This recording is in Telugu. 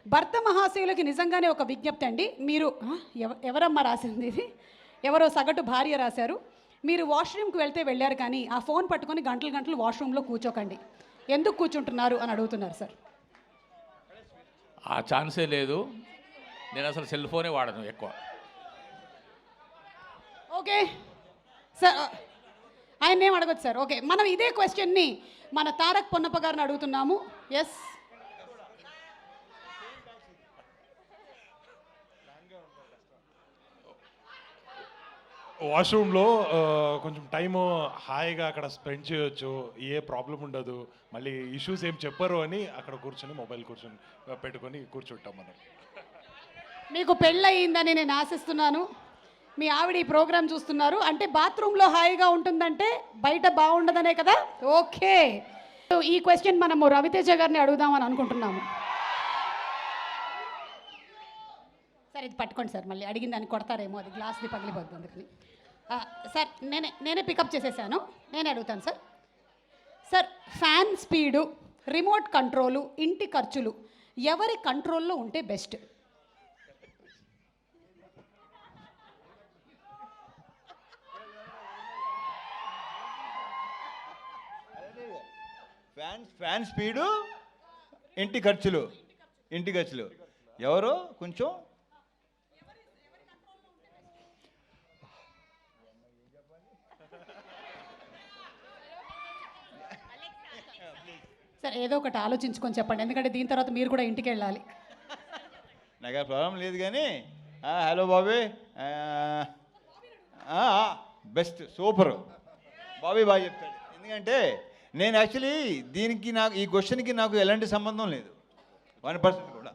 భర్త మహాశయులకి నిజంగానే ఒక విజ్ఞప్తి అండి. మీరు ఎవరమ్మా రాసింది ఇది? ఎవరో సగటు భార్య రాశారు. మీరు వాష్రూమ్కి వెళ్ళారు కానీ ఆ ఫోన్ పట్టుకొని గంటలు గంటలు వాష్రూమ్లో కూర్చోకండి. ఎందుకు కూర్చుంటున్నారు అని అడుగుతున్నారు సార్. ఆ ఛాన్సే లేదు. నేను అసలు సెల్ ఫోనే వాడను ఎక్కువ. ఓకే సార్, ఆయన ఏం అడగచ్చు సార్. ఓకే, మనం ఇదే క్వశ్చన్ని మన తారక్ పొన్నప్ప గారిని అడుగుతున్నాము. ఎస్, వాష్రూమ్లో కొంచెం టైము హాయిగా అక్కడ స్పెండ్ చేయొచ్చు, ఏ ప్రాబ్లం ఉండదు, మళ్ళీ ఇష్యూస్ ఏం చెప్పరు అని అక్కడ కూర్చొని మొబైల్ పెట్టుకొని కూర్చుంటాం మనం. మీకు పెళ్ళయిందని నేను ఆశిస్తున్నాను. మీ ఆవిడ ఈ ప్రోగ్రామ్ చూస్తున్నారు అంటే బాత్రూంలో హాయిగా ఉంటుందంటే బయట బాగుండదనే కదా. ఓకే, ఈ క్వశ్చన్ మనము రవితేజ గారిని అడుగుదామని అనుకుంటున్నాము. సార్ ఇది పట్టుకోండి సార్, మళ్ళీ అడిగిన దాన్ని కొడతారేమో, అది గ్లాస్ది పగిలిపోతుంది అందుకని. సార్ నేనే పికప్ చేసేసాను, నేనే అడుగుతాను sir. Sir, fan speed, remote control, ఇంటి ఖర్చులు ఎవరి కంట్రోల్లో ఉంటే బెస్ట్? ఫ్యాన్ స్పీడు, ఇంటి ఖర్చులు ఎవరు కొంచెం సార్ ఏదో ఒకటి ఆలోచించుకొని చెప్పండి, ఎందుకంటే దీని తర్వాత మీరు కూడా ఇంటికి వెళ్ళాలి. నాకు ఆ ప్రాబ్లం లేదు కానీ hello Bobby, best super Bobby బాగా చెప్తాడు. ఎందుకంటే నేను యాక్చువల్లీ ఈ క్వశ్చన్కి నాకు ఎలాంటి సంబంధం లేదు 1% కూడా.